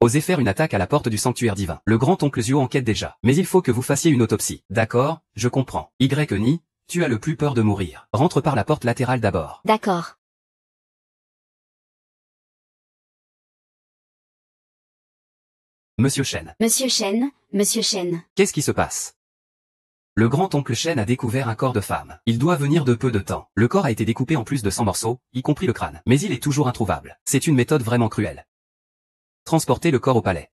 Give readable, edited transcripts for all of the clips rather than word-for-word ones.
Osez faire une attaque à la porte du sanctuaire divin. Le grand-oncle Zuo enquête déjà. Mais il faut que vous fassiez une autopsie. D'accord, je comprends. Ni, tu as le plus peur de mourir. Rentre par la porte latérale d'abord. D'accord. Monsieur Shen. Monsieur Shen, Monsieur Shen. Qu'est-ce qui se passe? Le grand-oncle Shen a découvert un corps de femme. Il doit venir de peu de temps. Le corps a été découpé en plus de 100 morceaux, y compris le crâne. Mais il est toujours introuvable. C'est une méthode vraiment cruelle. Transportez le corps au palais.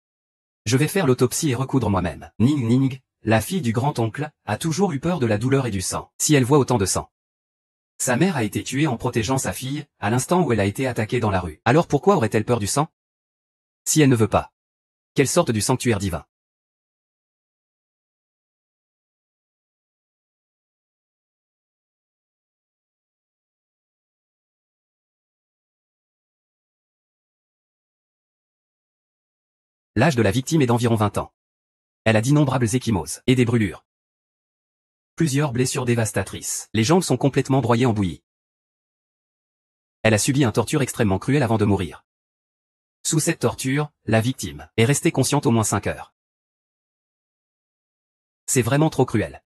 Je vais faire l'autopsie et recoudre moi-même. Ning, la fille du grand-oncle, a toujours eu peur de la douleur et du sang. Si elle voit autant de sang. Sa mère a été tuée en protégeant sa fille, à l'instant où elle a été attaquée dans la rue. Alors pourquoi aurait-elle peur du sang? Si elle ne veut pas qu'elle sorte du sanctuaire divin. L'âge de la victime est d'environ 20 ans. Elle a d'innombrables ecchymoses et des brûlures. Plusieurs blessures dévastatrices. Les jambes sont complètement broyées en bouillie. Elle a subi une torture extrêmement cruelle avant de mourir. Sous cette torture, la victime est restée consciente au moins 5 heures. C'est vraiment trop cruel.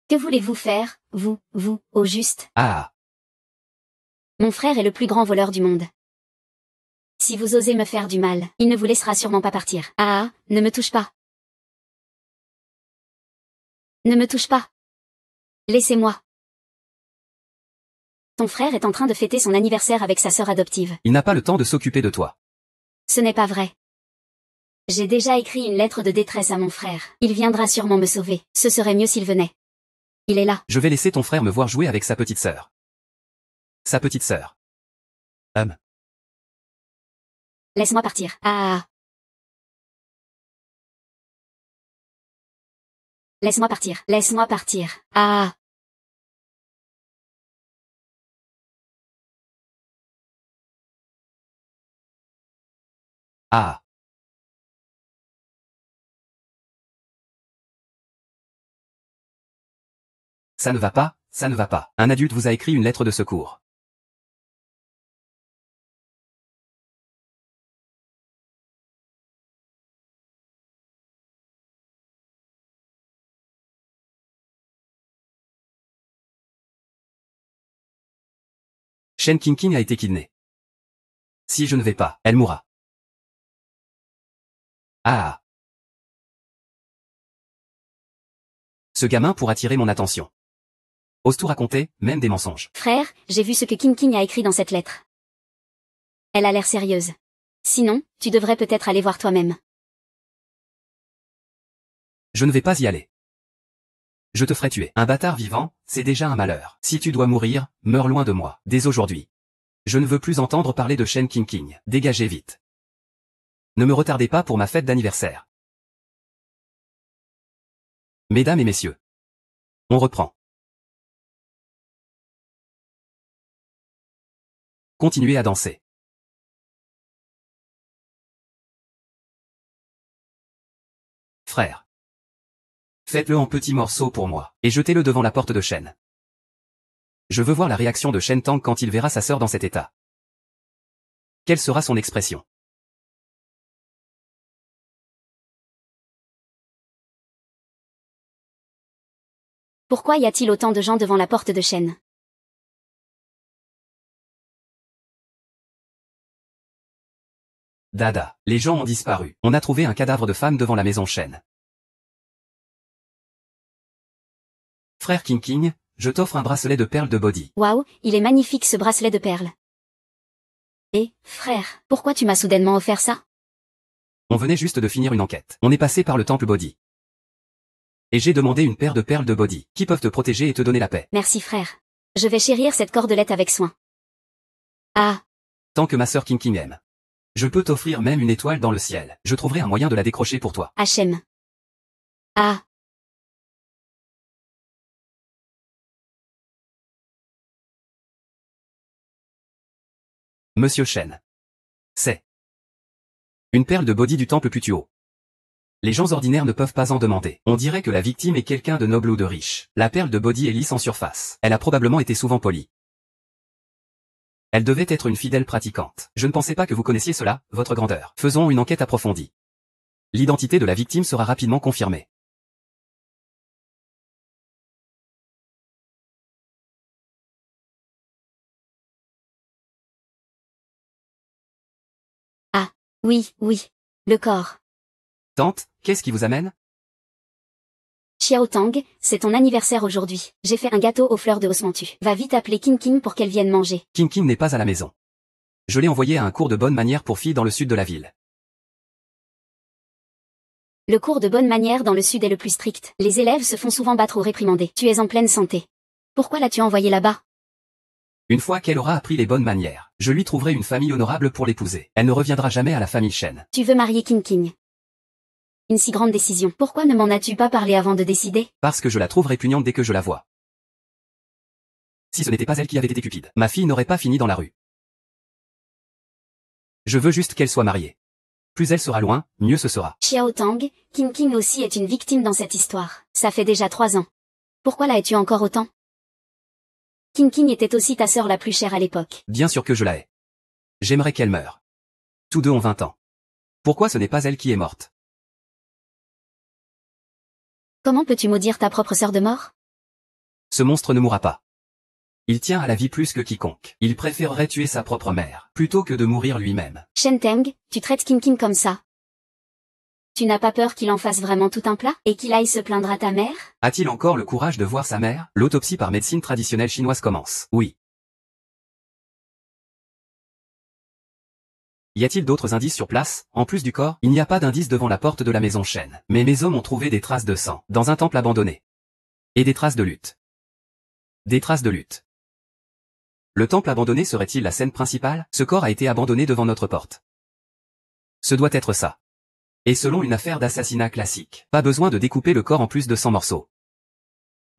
Que voulez-vous faire, vous, au juste? Ah. Mon frère est le plus grand voleur du monde. Si vous osez me faire du mal, il ne vous laissera sûrement pas partir. Ah, ne me touche pas. Ne me touche pas. Laissez-moi. Ton frère est en train de fêter son anniversaire avec sa sœur adoptive. Il n'a pas le temps de s'occuper de toi. Ce n'est pas vrai. J'ai déjà écrit une lettre de détresse à mon frère. Il viendra sûrement me sauver. Ce serait mieux s'il venait. Il est là. Je vais laisser ton frère me voir jouer avec sa petite sœur. Sa petite sœur. Laisse-moi partir. Ah. Laisse-moi partir. Laisse-moi partir. Ah. Ah. Ça ne va pas, ça ne va pas. Un adulte vous a écrit une lettre de secours. Shen Qingqing a été kidnappé. Si je ne vais pas, elle mourra. Ah. Ce gamin pour attirer mon attention. Ose tout raconter, même des mensonges. Frère, j'ai vu ce que King a écrit dans cette lettre. Elle a l'air sérieuse. Sinon, tu devrais peut-être aller voir toi-même. Je ne vais pas y aller. Je te ferai tuer. Un bâtard vivant, c'est déjà un malheur. Si tu dois mourir, meurs loin de moi, dès aujourd'hui. Je ne veux plus entendre parler de Shen Qingqing. Dégagez vite. Ne me retardez pas pour ma fête d'anniversaire. Mesdames et messieurs. On reprend. Continuez à danser. Frère. Faites-le en petits morceaux pour moi, et jetez-le devant la porte de Shen. Je veux voir la réaction de Shen Tang quand il verra sa sœur dans cet état. Quelle sera son expression? Pourquoi y a-t-il autant de gens devant la porte de Shen? Dada, les gens ont disparu. On a trouvé un cadavre de femme devant la maison Shen. Frère Qingqing, je t'offre un bracelet de perles de body. Waouh, il est magnifique ce bracelet de perles. Et, frère, pourquoi tu m'as soudainement offert ça? On venait juste de finir une enquête. On est passé par le temple body. Et j'ai demandé une paire de perles de body, qui peuvent te protéger et te donner la paix. Merci frère. Je vais chérir cette cordelette avec soin. Ah. Tant que ma sœur Qingqing aime. Je peux t'offrir même une étoile dans le ciel. Je trouverai un moyen de la décrocher pour toi. Hachem. Ah. Monsieur Shen. C'est une perle de body du temple Putuo. Les gens ordinaires ne peuvent pas en demander. On dirait que la victime est quelqu'un de noble ou de riche. La perle de body est lisse en surface. Elle a probablement été souvent polie. Elle devait être une fidèle pratiquante. Je ne pensais pas que vous connaissiez cela, votre grandeur. Faisons une enquête approfondie. L'identité de la victime sera rapidement confirmée. Ah, oui, oui. Le corps. Tante, qu'est-ce qui vous amène? Xiao Tang, c'est ton anniversaire aujourd'hui. J'ai fait un gâteau aux fleurs de osmanthus. Va vite appeler King King pour qu'elle vienne manger. King King n'est pas à la maison. Je l'ai envoyé à un cours de bonne manière pour filles dans le sud de la ville. Le cours de bonne manière dans le sud est le plus strict. Les élèves se font souvent battre ou réprimander. Tu es en pleine santé. Pourquoi l'as-tu envoyé là-bas? Une fois qu'elle aura appris les bonnes manières, je lui trouverai une famille honorable pour l'épouser. Elle ne reviendra jamais à la famille Shen. Tu veux marier King King? Une si grande décision. Pourquoi ne m'en as-tu pas parlé avant de décider? Parce que je la trouve répugnante dès que je la vois. Si ce n'était pas elle qui avait été cupide, ma fille n'aurait pas fini dans la rue. Je veux juste qu'elle soit mariée. Plus elle sera loin, mieux ce sera. Xiao Tang, King King aussi est une victime dans cette histoire. Ça fait déjà 3 ans. Pourquoi la hais-tu encore autant? King King était aussi ta sœur la plus chère à l'époque. Bien sûr que je la hais. J'aimerais qu'elle meure. Tous deux ont 20 ans. Pourquoi ce n'est pas elle qui est morte? Comment peux-tu maudire ta propre sœur de mort? Ce monstre ne mourra pas. Il tient à la vie plus que quiconque. Il préférerait tuer sa propre mère, plutôt que de mourir lui-même. Shen Teng, tu traites King King comme ça. Tu n'as pas peur qu'il en fasse vraiment tout un plat, et qu'il aille se plaindre à ta mère? A-t-il encore le courage de voir sa mère? L'autopsie par médecine traditionnelle chinoise commence. Oui. Y a-t-il d'autres indices sur place? En plus du corps, il n'y a pas d'indice devant la porte de la maison Shen. Mais mes hommes ont trouvé des traces de sang, dans un temple abandonné. Et des traces de lutte. Des traces de lutte. Le temple abandonné serait-il la scène principale? Ce corps a été abandonné devant notre porte. Ce doit être ça. Et selon une affaire d'assassinat classique, pas besoin de découper le corps en plus de 100 morceaux.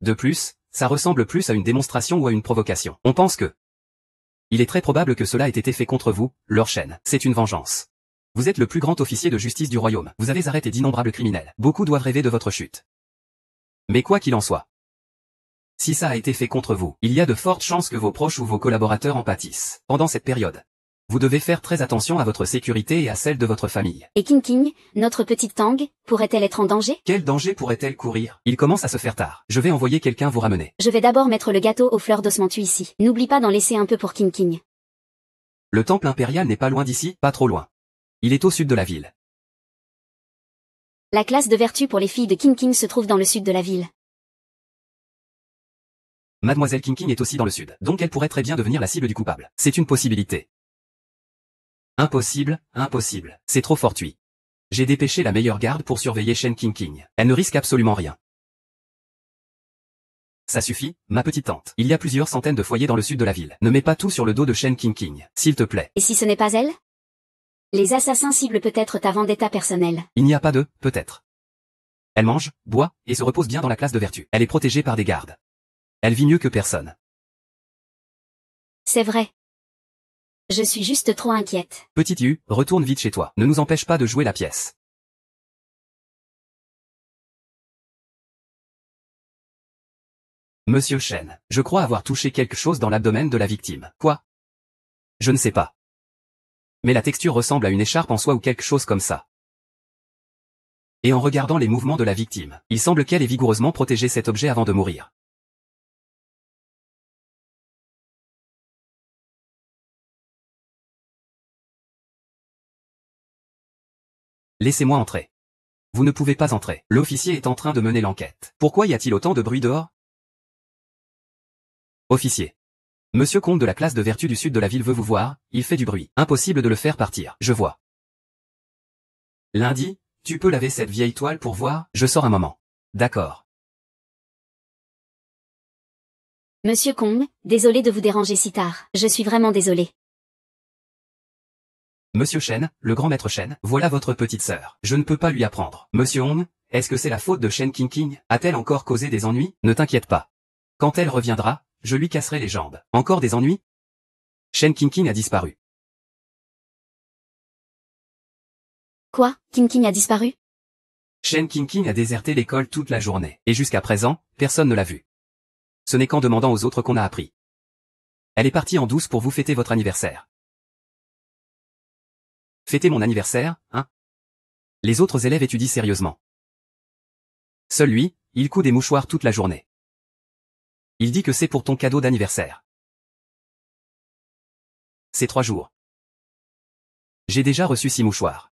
De plus, ça ressemble plus à une démonstration ou à une provocation. On pense que il est très probable que cela ait été fait contre vous, Lord Shen. C'est une vengeance. Vous êtes le plus grand officier de justice du royaume. Vous avez arrêté d'innombrables criminels. Beaucoup doivent rêver de votre chute. Mais quoi qu'il en soit, si ça a été fait contre vous, il y a de fortes chances que vos proches ou vos collaborateurs en pâtissent. Pendant cette période, vous devez faire très attention à votre sécurité et à celle de votre famille. Et King King, notre petite Tang, pourrait-elle être en danger? Quel danger pourrait-elle courir? Il commence à se faire tard. Je vais envoyer quelqu'un vous ramener. Je vais d'abord mettre le gâteau aux fleurs d'osmanthus ici. N'oublie pas d'en laisser un peu pour King King. Le temple impérial n'est pas loin d'ici, pas trop loin. Il est au sud de la ville. La classe de vertu pour les filles de King King se trouve dans le sud de la ville. Mademoiselle King King est aussi dans le sud, donc elle pourrait très bien devenir la cible du coupable. C'est une possibilité. Impossible, impossible. C'est trop fortuit. J'ai dépêché la meilleure garde pour surveiller Shen King King. Elle ne risque absolument rien. Ça suffit, ma petite tante. Il y a plusieurs centaines de foyers dans le sud de la ville. Ne mets pas tout sur le dos de Shen King King, s'il te plaît. Et si ce n'est pas elle? Les assassins ciblent peut-être ta vendetta personnelle. Il n'y a pas de « peut-être ». Elle mange, boit, et se repose bien dans la classe de vertu. Elle est protégée par des gardes. Elle vit mieux que personne. C'est vrai. Je suis juste trop inquiète. Petite Yu, retourne vite chez toi. Ne nous empêche pas de jouer la pièce. Monsieur Shen, je crois avoir touché quelque chose dans l'abdomen de la victime. Quoi? Je ne sais pas. Mais la texture ressemble à une écharpe en soie ou quelque chose comme ça. Et en regardant les mouvements de la victime, il semble qu'elle ait vigoureusement protégé cet objet avant de mourir. Laissez-moi entrer. Vous ne pouvez pas entrer. L'officier est en train de mener l'enquête. Pourquoi y a-t-il autant de bruit dehors? Officier. Monsieur Comte de la classe de vertu du sud de la ville veut vous voir, il fait du bruit. Impossible de le faire partir. Je vois. Lundi, tu peux laver cette vieille toile pour voir? Je sors un moment. D'accord. Monsieur Kong, désolé de vous déranger si tard. Je suis vraiment désolé. Monsieur Shen, le grand maître Shen, voilà votre petite sœur. Je ne peux pas lui apprendre. Monsieur Hong, est-ce que c'est la faute de Shen King King? A-t-elle encore causé des ennuis? Ne t'inquiète pas. Quand elle reviendra, je lui casserai les jambes. Encore des ennuis? Shen King King a disparu. Quoi, King King a disparu? Shen King a déserté l'école toute la journée. Et jusqu'à présent, personne ne l'a vu. Ce n'est qu'en demandant aux autres qu'on a appris. Elle est partie en douce pour vous fêter votre anniversaire. Fêter mon anniversaire, hein? Les autres élèves étudient sérieusement. Seul lui, il coud des mouchoirs toute la journée. Il dit que c'est pour ton cadeau d'anniversaire. C'est 3 jours. J'ai déjà reçu 6 mouchoirs.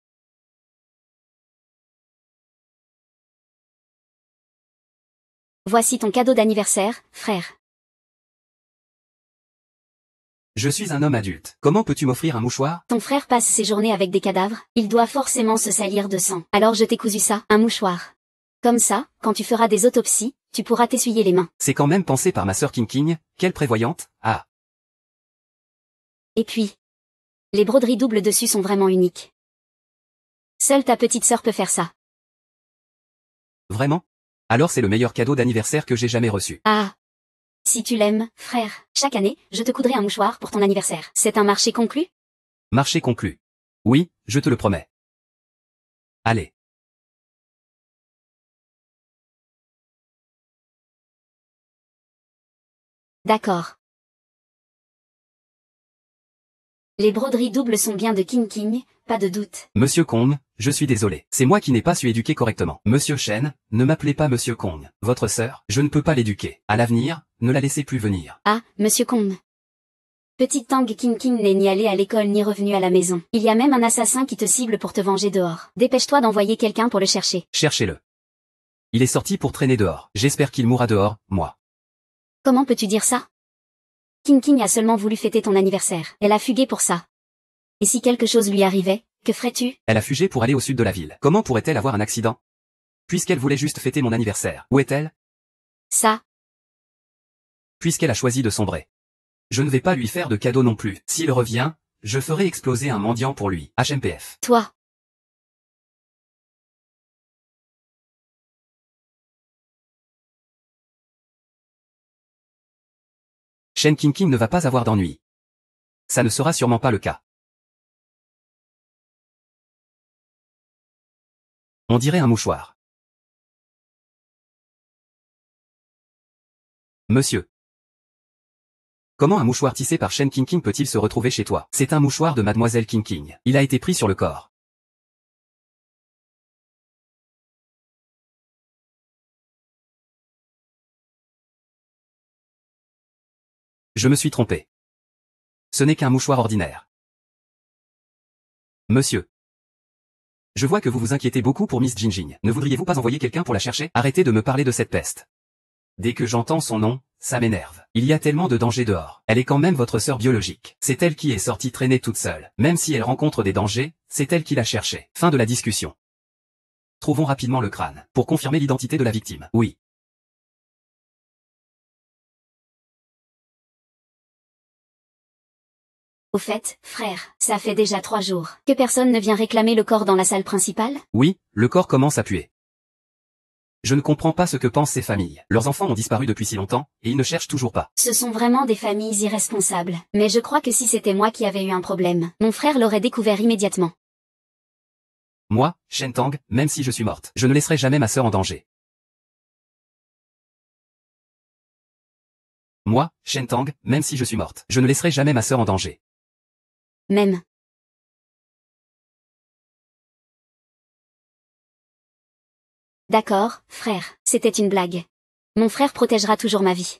Voici ton cadeau d'anniversaire, frère. Je suis un homme adulte. Comment peux-tu m'offrir un mouchoir? Ton frère passe ses journées avec des cadavres, il doit forcément se salir de sang. Alors je t'ai cousu ça, un mouchoir. Comme ça, quand tu feras des autopsies, tu pourras t'essuyer les mains. C'est quand même pensé par ma sœur King, quelle prévoyante, ah. Et puis, les broderies doubles dessus sont vraiment uniques. Seule ta petite sœur peut faire ça. Vraiment? Alors c'est le meilleur cadeau d'anniversaire que j'ai jamais reçu. Ah. Si tu l'aimes, frère, chaque année, je te coudrai un mouchoir pour ton anniversaire. C'est un marché conclu? Marché conclu. Oui, je te le promets. Allez. D'accord. Les broderies doubles sont bien de King, pas de doute. Monsieur Kong, je suis désolé. C'est moi qui n'ai pas su éduquer correctement. Monsieur Shen, ne m'appelez pas Monsieur Kong. Votre sœur, je ne peux pas l'éduquer. À l'avenir, ne la laissez plus venir. Ah, Monsieur Kong. Petite Tang King n'est ni allé à l'école ni revenu à la maison. Il y a même un assassin qui te cible pour te venger dehors. Dépêche-toi d'envoyer quelqu'un pour le chercher. Cherchez-le. Il est sorti pour traîner dehors. J'espère qu'il mourra dehors, moi. Comment peux-tu dire ça? King a seulement voulu fêter ton anniversaire. Elle a fugué pour ça. Et si quelque chose lui arrivait, que ferais-tu? Elle a fugé pour aller au sud de la ville. Comment pourrait-elle avoir un accident? Puisqu'elle voulait juste fêter mon anniversaire. Où est-elle? Ça. Puisqu'elle a choisi de sombrer. Je ne vais pas lui faire de cadeau non plus. S'il revient, je ferai exploser un mendiant pour lui. HMPF. Toi. Shen King ne va pas avoir d'ennui. Ça ne sera sûrement pas le cas. On dirait un mouchoir. Monsieur. Comment un mouchoir tissé par Shen King peut-il se retrouver chez toi? C'est un mouchoir de Mademoiselle King. Il a été pris sur le corps. Je me suis trompé. Ce n'est qu'un mouchoir ordinaire. Monsieur. Je vois que vous vous inquiétez beaucoup pour Miss Jinjing. Ne voudriez-vous pas envoyer quelqu'un pour la chercher? Arrêtez de me parler de cette peste. Dès que j'entends son nom, ça m'énerve. Il y a tellement de dangers dehors. Elle est quand même votre sœur biologique. C'est elle qui est sortie traîner toute seule. Même si elle rencontre des dangers, c'est elle qui l'a cherché. Fin de la discussion. Trouvons rapidement le crâne. Pour confirmer l'identité de la victime. Oui. Au fait, frère, ça fait déjà 3 jours que personne ne vient réclamer le corps dans la salle principale? Oui, le corps commence à puer. Je ne comprends pas ce que pensent ces familles. Leurs enfants ont disparu depuis si longtemps, et ils ne cherchent toujours pas. Ce sont vraiment des familles irresponsables. Mais je crois que si c'était moi qui avais eu un problème, mon frère l'aurait découvert immédiatement. Moi, Shen Tang, même si je suis morte, je ne laisserai jamais ma sœur en danger. Moi, Shen Tang, même si je suis morte, je ne laisserai jamais ma sœur en danger. Même. D'accord, frère, c'était une blague. Mon frère protégera toujours ma vie.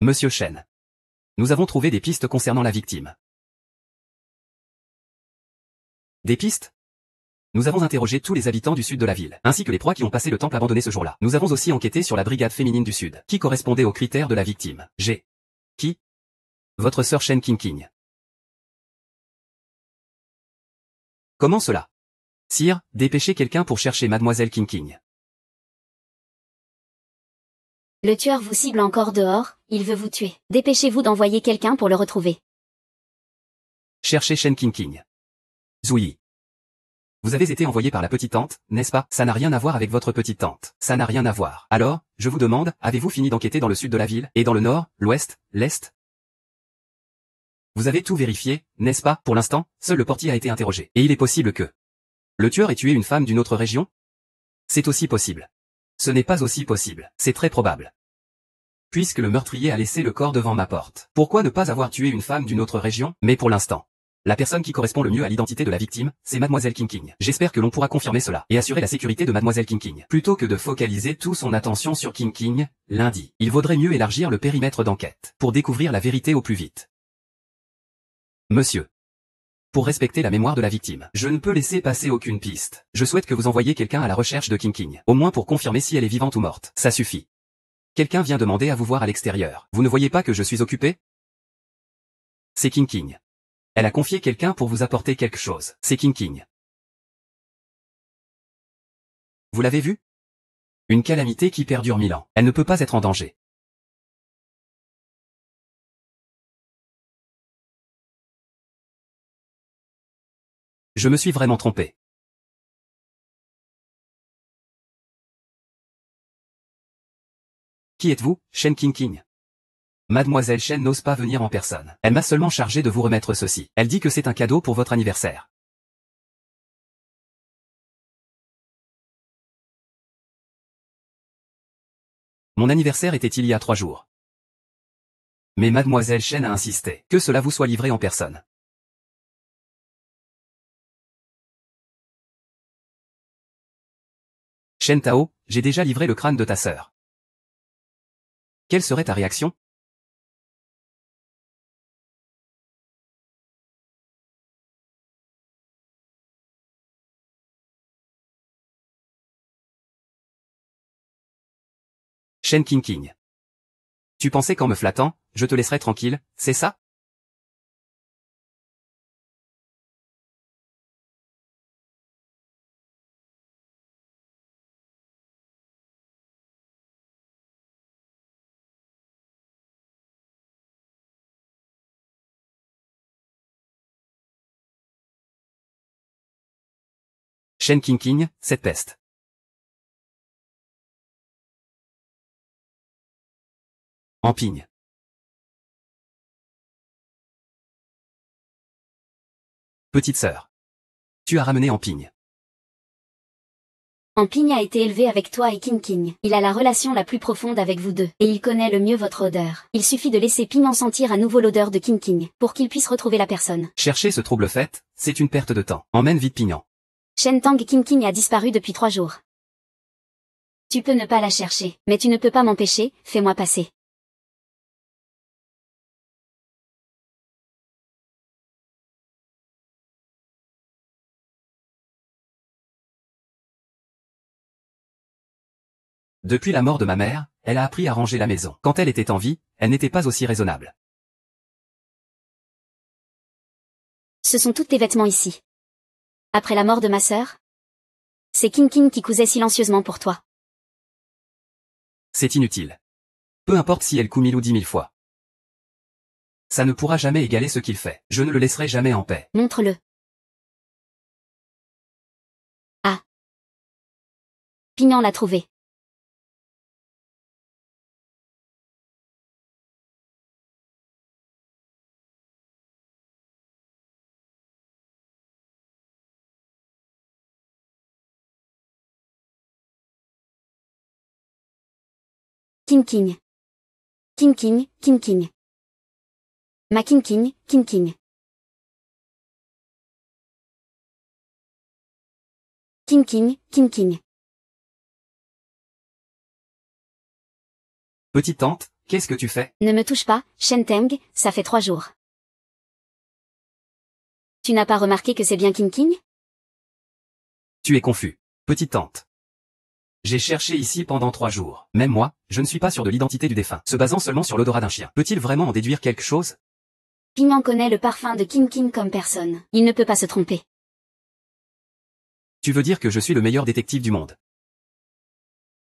Monsieur Shen. Nous avons trouvé des pistes concernant la victime. Des pistes? Nous avons interrogé tous les habitants du sud de la ville, ainsi que les proies qui ont passé le temple abandonné ce jour-là. Nous avons aussi enquêté sur la brigade féminine du sud, qui correspondait aux critères de la victime. Qui? Votre sœur Shen King. Comment cela? Sire, dépêchez quelqu'un pour chercher Mademoiselle King. Le tueur vous cible encore dehors, il veut vous tuer. Dépêchez-vous d'envoyer quelqu'un pour le retrouver. Cherchez Shen King. Zouyi. Vous avez été envoyé par la petite tante, n'est-ce pas? Ça n'a rien à voir avec votre petite tante. Ça n'a rien à voir. Alors, je vous demande, avez-vous fini d'enquêter dans le sud de la ville, et dans le nord, l'ouest, l'est? Vous avez tout vérifié, n'est-ce pas? Pour l'instant, seul le portier a été interrogé. Et il est possible que le tueur ait tué une femme d'une autre région? C'est aussi possible. Ce n'est pas aussi possible. C'est très probable. Puisque le meurtrier a laissé le corps devant ma porte. Pourquoi ne pas avoir tué une femme d'une autre région? Mais pour l'instant, la personne qui correspond le mieux à l'identité de la victime, c'est Mademoiselle King. J'espère que l'on pourra confirmer cela et assurer la sécurité de Mademoiselle King. Plutôt que de focaliser toute son attention sur King, lundi, il vaudrait mieux élargir le périmètre d'enquête pour découvrir la vérité au plus vite. Monsieur. Pour respecter la mémoire de la victime, je ne peux laisser passer aucune piste. Je souhaite que vous envoyiez quelqu'un à la recherche de King, au moins pour confirmer si elle est vivante ou morte. Ça suffit. Quelqu'un vient demander à vous voir à l'extérieur. Vous ne voyez pas que je suis occupé? C'est King. Elle a confié quelqu'un pour vous apporter quelque chose. C'est King. Vous l'avez vu? Une calamité qui perdure 1000 ans. Elle ne peut pas être en danger. Je me suis vraiment trompé. Qui êtes-vous, Shen King? Mademoiselle Shen n'ose pas venir en personne. Elle m'a seulement chargé de vous remettre ceci. Elle dit que c'est un cadeau pour votre anniversaire. Mon anniversaire était il y a 3 jours. Mais Mademoiselle Shen a insisté que cela vous soit livré en personne. Shen Tao, j'ai déjà livré le crâne de ta sœur. Quelle serait ta réaction? Shen King. Tu pensais qu'en me flattant, je te laisserais tranquille, c'est ça? Shen King, cette peste. Empigne. Petite sœur. Tu as ramené Empigne. Empigne a été élevé avec toi et King. Il a la relation la plus profonde avec vous deux, et il connaît le mieux votre odeur. Il suffit de laisser Pignon sentir à nouveau l'odeur de King, pour qu'il puisse retrouver la personne. Chercher ce trouble fait, c'est une perte de temps. Emmène vite Pignon. Shen Tang King a disparu depuis 3 jours. Tu peux ne pas la chercher, mais tu ne peux pas m'empêcher, fais-moi passer. Depuis la mort de ma mère, elle a appris à ranger la maison. Quand elle était en vie, elle n'était pas aussi raisonnable. Ce sont tous tes vêtements ici. Après la mort de ma sœur, c'est King qui cousait silencieusement pour toi. C'est inutile. Peu importe si elle coud 1000 ou 10 000 fois. Ça ne pourra jamais égaler ce qu'il fait. Je ne le laisserai jamais en paix. Montre-le. Ah. Pignon l'a trouvé. King. King. Ma King. King. Petite tante, qu'est-ce que tu fais? Ne me touche pas, Shen Teng, ça fait 3 jours. Tu n'as pas remarqué que c'est bien King? Tu es confus. Petite tante. J'ai cherché ici pendant 3 jours. Même moi, je ne suis pas sûr de l'identité du défunt. Se basant seulement sur l'odorat d'un chien. Peut-il vraiment en déduire quelque chose? Pignon connaît le parfum de King comme personne. Il ne peut pas se tromper. Tu veux dire que je suis le meilleur détective du monde.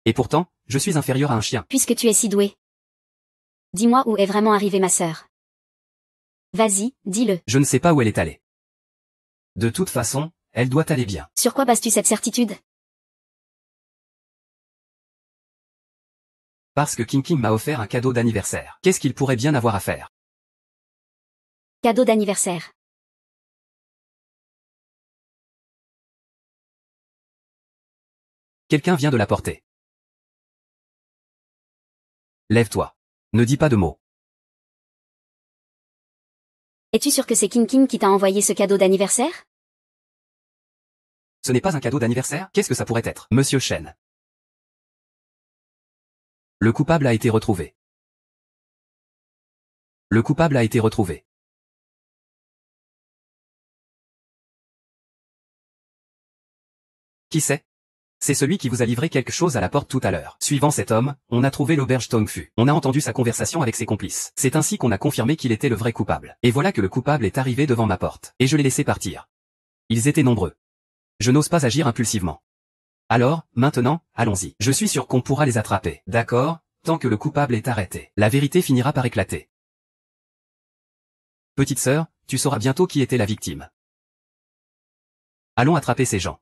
Et pourtant, je suis inférieur à un chien. Puisque tu es si doué. Dis-moi où est vraiment arrivée ma sœur. Vas-y, dis-le. Je ne sais pas où elle est allée. De toute façon, elle doit aller bien. Sur quoi bases-tu cette certitude? Parce que King m'a offert un cadeau d'anniversaire. Qu'est-ce qu'il pourrait bien avoir à faire? Cadeau d'anniversaire. Quelqu'un vient de la porter. Lève-toi. Ne dis pas de mots. Es-tu sûr que c'est King King qui t'a envoyé ce cadeau d'anniversaire? Ce n'est pas un cadeau d'anniversaire? Qu'est-ce que ça pourrait être? Monsieur Chen. Le coupable a été retrouvé. Le coupable a été retrouvé. Qui c'est? C'est celui qui vous a livré quelque chose à la porte tout à l'heure. Suivant cet homme, on a trouvé l'auberge Tongfu. On a entendu sa conversation avec ses complices. C'est ainsi qu'on a confirmé qu'il était le vrai coupable. Et voilà que le coupable est arrivé devant ma porte. Et je l'ai laissé partir. Ils étaient nombreux. Je n'ose pas agir impulsivement. Alors, maintenant, allons-y. Je suis sûr qu'on pourra les attraper. D'accord, tant que le coupable est arrêté. La vérité finira par éclater. Petite sœur, tu sauras bientôt qui était la victime. Allons attraper ces gens.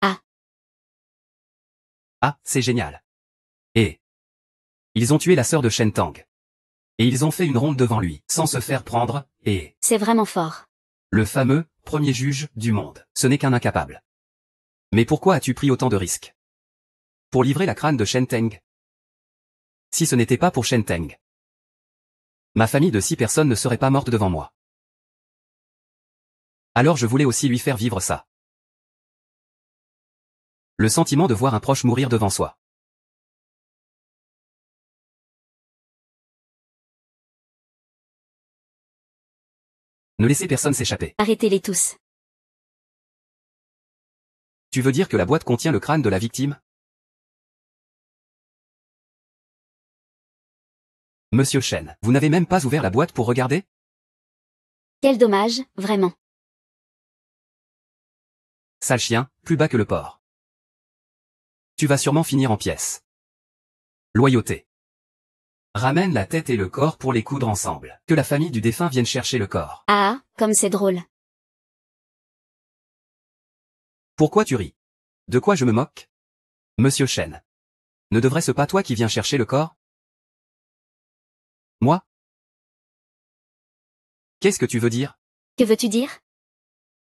Ah. Ah, c'est génial. Et ils ont tué la sœur de Shen Tang. Et ils ont fait une ronde devant lui, sans se faire prendre, et C'est vraiment fort. le fameux premier juge du monde. Ce n'est qu'un incapable. Mais pourquoi as-tu pris autant de risques? Pour livrer la crâne de Shen Teng? Si ce n'était pas pour Shen Teng, ma famille de 6 personnes ne serait pas morte devant moi. Alors je voulais aussi lui faire vivre ça. Le sentiment de voir un proche mourir devant soi. Ne laissez personne s'échapper. Arrêtez-les tous. Tu veux dire que la boîte contient le crâne de la victime? Monsieur Chen, vous n'avez même pas ouvert la boîte pour regarder? Quel dommage, vraiment. Sale chien, plus bas que le porc. Tu vas sûrement finir en pièces. Loyauté. Ramène la tête et le corps pour les coudre ensemble. Que la famille du défunt vienne chercher le corps. Ah, comme c'est drôle. Pourquoi tu ris? De quoi je me moque? Monsieur Chen. Ne devrait-ce pas toi qui viens chercher le corps? Moi? Qu'est-ce que tu veux dire? Que veux-tu dire?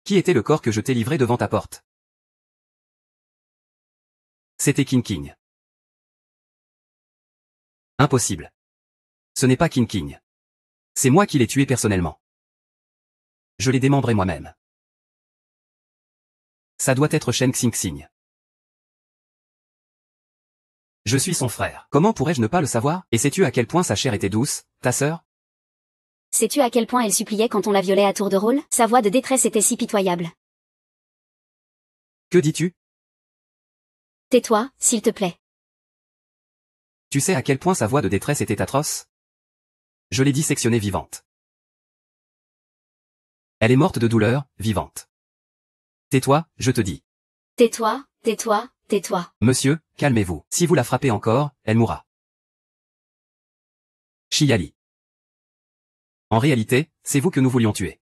Qui était le corps que je t'ai livré devant ta porte? C'était King King. Impossible. Ce n'est pas King King. C'est moi qui l'ai tué personnellement. Je l'ai démembré moi-même. Ça doit être Shen Xingxing. Je suis son frère. Comment pourrais-je ne pas le savoir? Et sais-tu à quel point sa chair était douce, ta sœur? Sais-tu à quel point elle suppliait quand on la violait à tour de rôle? Sa voix de détresse était si pitoyable. Que dis-tu? Tais-toi, s'il te plaît. Tu sais à quel point sa voix de détresse était atroce? Je l'ai dissectionnée vivante. Elle est morte de douleur, vivante. Tais-toi, je te dis. Tais-toi, tais-toi, tais-toi. Monsieur, calmez-vous. Si vous la frappez encore, elle mourra. Chiali. En réalité, c'est vous que nous voulions tuer.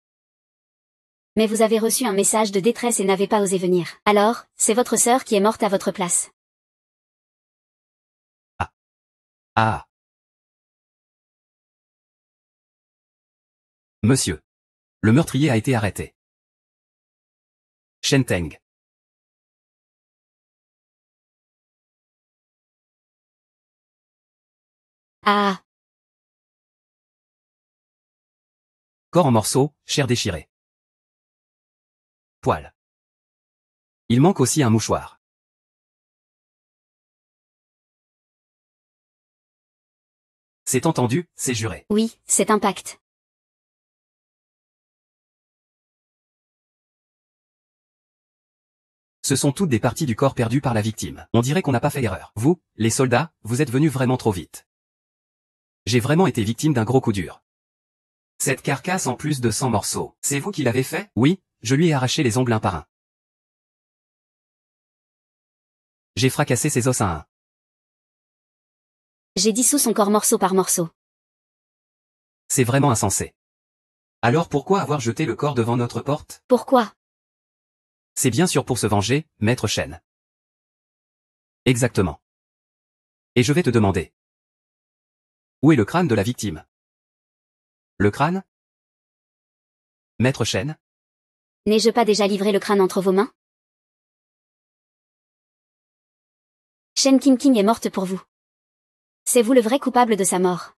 Mais vous avez reçu un message de détresse et n'avez pas osé venir. Alors, c'est votre sœur qui est morte à votre place. Ah. Monsieur. Le meurtrier a été arrêté. Shen Teng. Ah. Corps en morceaux, chair déchirée. Poil. Il manque aussi un mouchoir. C'est entendu, c'est juré. Oui, c'est un pacte. Ce sont toutes des parties du corps perdues par la victime. On dirait qu'on n'a pas fait d'erreur. Vous, les soldats, vous êtes venus vraiment trop vite. J'ai vraiment été victime d'un gros coup dur. Cette carcasse en plus de 100 morceaux, c'est vous qui l'avez fait? Oui, je lui ai arraché les ongles un par un. J'ai fracassé ses os à un. J'ai dissous son corps morceau par morceau. C'est vraiment insensé. Alors pourquoi avoir jeté le corps devant notre porte? Pourquoi? C'est bien sûr pour se venger, maître Shen. Exactement. Et je vais te demander. Où est le crâne de la victime? Le crâne? Maître Shen? N'ai-je pas déjà livré le crâne entre vos mains? Shen Qingqing est morte pour vous. C'est vous le vrai coupable de sa mort.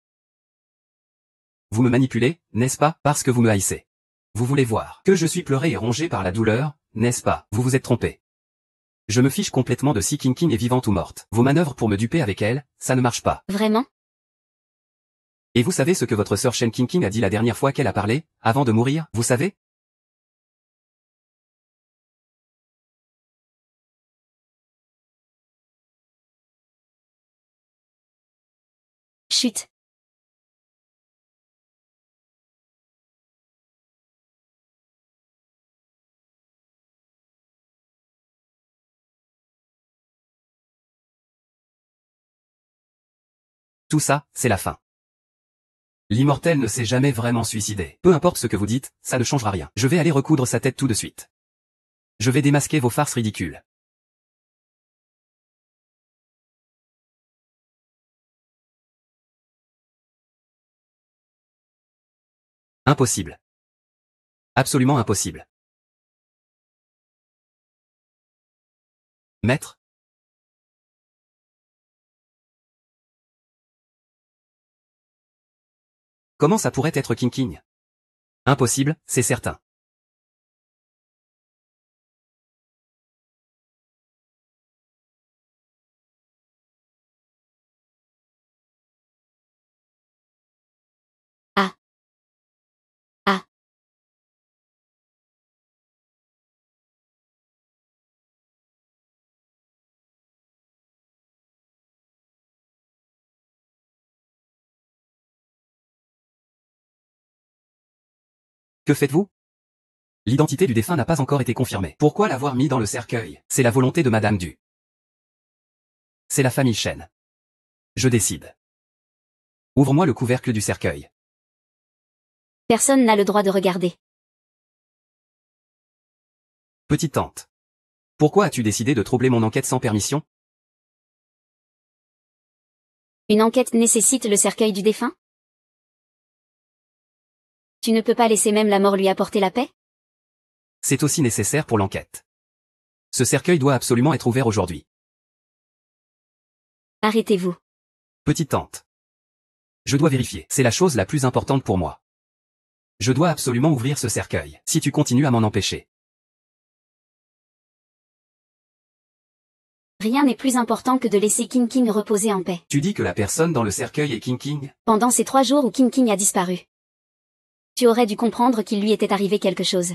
Vous me manipulez, n'est-ce pas, parce que vous me haïssez. Vous voulez voir que je suis pleuré et rongé par la douleur, n'est-ce pas? Vous vous êtes trompé. Je me fiche complètement de si Qingqing est vivante ou morte. Vos manœuvres pour me duper avec elle, ça ne marche pas. Vraiment? Et vous savez ce que votre sœur Shen Qingqing a dit la dernière fois qu'elle a parlé, avant de mourir, vous savez? Chut. Tout ça, c'est la fin. L'immortel ne s'est jamais vraiment suicidé. Peu importe ce que vous dites, ça ne changera rien. Je vais aller recoudre sa tête tout de suite. Je vais démasquer vos farces ridicules. Impossible. Absolument impossible. Maître? Comment ça pourrait être Qingqing? Impossible, c'est certain. Ah. Ah. Que faites-vous? L'identité du défunt n'a pas encore été confirmée. Pourquoi l'avoir mis dans le cercueil? C'est la volonté de Madame Du. C'est la famille Shen. Je décide. Ouvre-moi le couvercle du cercueil. Personne n'a le droit de regarder. Petite tante. Pourquoi as-tu décidé de troubler mon enquête sans permission? Une enquête nécessite le cercueil du défunt? Tu ne peux pas laisser même la mort lui apporter la paix? C'est aussi nécessaire pour l'enquête. Ce cercueil doit absolument être ouvert aujourd'hui. Arrêtez-vous. Petite tante. Je dois vérifier. C'est la chose la plus importante pour moi. Je dois absolument ouvrir ce cercueil. Si tu continues à m'en empêcher. Rien n'est plus important que de laisser Qingqing reposer en paix. Tu dis que la personne dans le cercueil est Qingqing? Pendant ces 3 jours où Qingqing a disparu. Tu aurais dû comprendre qu'il lui était arrivé quelque chose.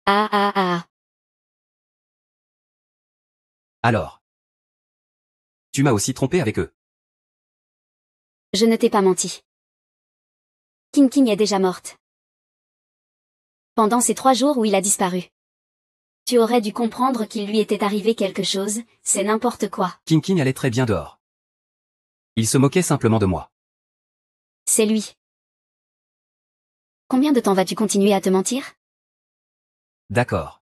Ah ah ah. Alors. Tu m'as aussi trompé avec eux. Je ne t'ai pas menti. Qingqing est déjà morte. Pendant ces 3 jours où il a disparu. Tu aurais dû comprendre qu'il lui était arrivé quelque chose, c'est n'importe quoi. Qingqing allait très bien dehors. Il se moquait simplement de moi. C'est lui. Combien de temps vas-tu continuer à te mentir? D'accord.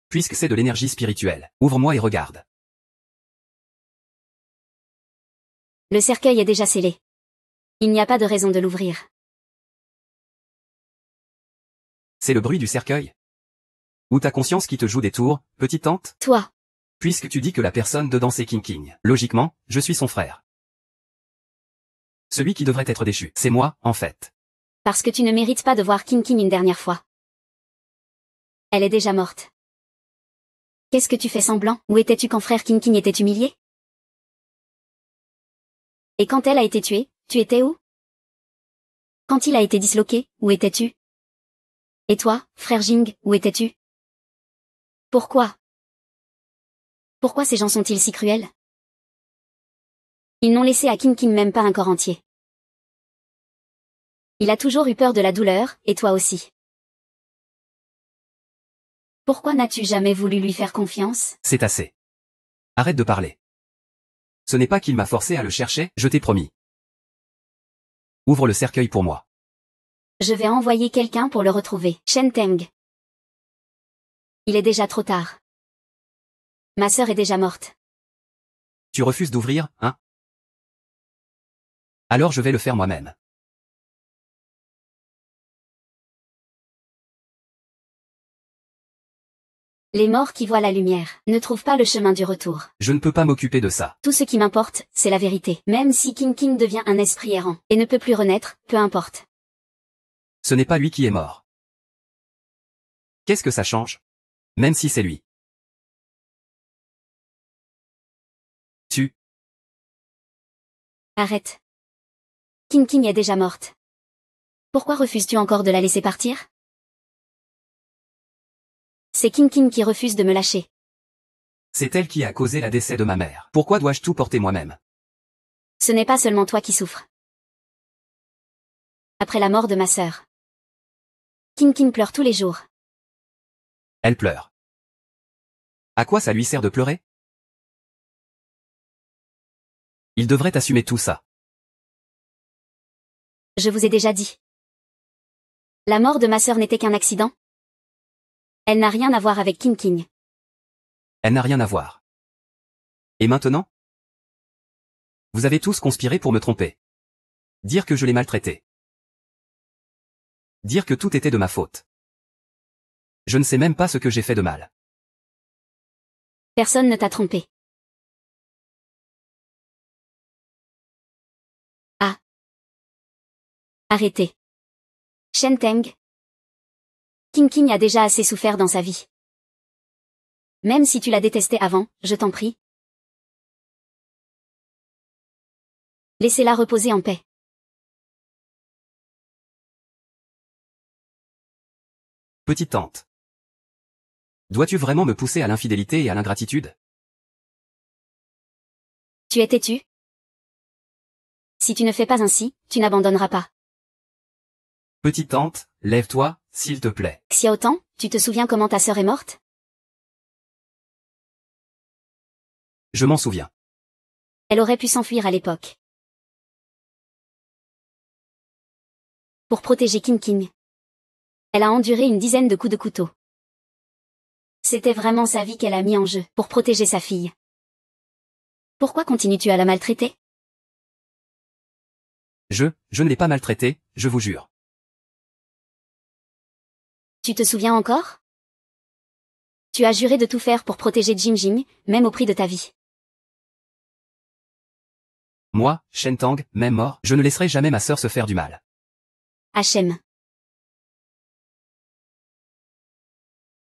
Puisque c'est de l'énergie spirituelle, ouvre-moi et regarde. Le cercueil est déjà scellé. Il n'y a pas de raison de l'ouvrir. C'est le bruit du cercueil? Ou ta conscience qui te joue des tours, petite tante? Toi. Puisque tu dis que la personne dedans c'est Qingqing. Logiquement, je suis son frère. Celui qui devrait être déchu, c'est moi, en fait. Parce que tu ne mérites pas de voir Qingqing une dernière fois. Elle est déjà morte. Qu'est-ce que tu fais semblant? Où étais-tu quand frère Qingqing était humilié? Et quand elle a été tuée, tu étais où? Quand il a été disloqué, où étais-tu? Et toi, frère Jing, où étais-tu? Pourquoi? Pourquoi ces gens sont-ils si cruels? Ils n'ont laissé à Qingqing même pas un corps entier. Il a toujours eu peur de la douleur, et toi aussi. Pourquoi n'as-tu jamais voulu lui faire confiance? C'est assez. Arrête de parler. Ce n'est pas qu'il m'a forcé à le chercher, je t'ai promis. Ouvre le cercueil pour moi. Je vais envoyer quelqu'un pour le retrouver. Shen Teng. Il est déjà trop tard. Ma sœur est déjà morte. Tu refuses d'ouvrir, hein? Alors je vais le faire moi-même. Les morts qui voient la lumière ne trouvent pas le chemin du retour. Je ne peux pas m'occuper de ça. Tout ce qui m'importe, c'est la vérité. Même si King King devient un esprit errant et ne peut plus renaître, peu importe. Ce n'est pas lui qui est mort. Qu'est-ce que ça change? Même si c'est lui. Arrête. King King est déjà morte. Pourquoi refuses-tu encore de la laisser partir? C'est King King qui refuse de me lâcher. C'est elle qui a causé la décès de ma mère. Pourquoi dois-je tout porter moi-même? Ce n'est pas seulement toi qui souffres. Après la mort de ma sœur, King King pleure tous les jours. Elle pleure. À quoi ça lui sert de pleurer? Il devrait assumer tout ça. Je vous ai déjà dit. La mort de ma sœur n'était qu'un accident. Elle n'a rien à voir avec King King. Elle n'a rien à voir. Et maintenant? Vous avez tous conspiré pour me tromper. Dire que je l'ai maltraité. Dire que tout était de ma faute. Je ne sais même pas ce que j'ai fait de mal. Personne ne t'a trompé. Ah. Arrêtez. Shen Teng. King King a déjà assez souffert dans sa vie. Même si tu la détestais avant, je t'en prie. Laissez-la reposer en paix. Petite tante. Dois-tu vraiment me pousser à l'infidélité et à l'ingratitude? Tu es têtu? Si tu ne fais pas ainsi, tu n'abandonneras pas. Petite tante, lève-toi, s'il te plaît. Xiao Tang, tu te souviens comment ta sœur est morte? Je m'en souviens. Elle aurait pu s'enfuir à l'époque. Pour protéger King King. Elle a enduré une dizaine de coups de couteau. C'était vraiment sa vie qu'elle a mis en jeu, pour protéger sa fille. Pourquoi continues-tu à la maltraiter? Je ne l'ai pas maltraité, je vous jure. Tu te souviens encore? Tu as juré de tout faire pour protéger Jinjing, même au prix de ta vie. Moi, Shen Tang, même mort, je ne laisserai jamais ma sœur se faire du mal. Hachem.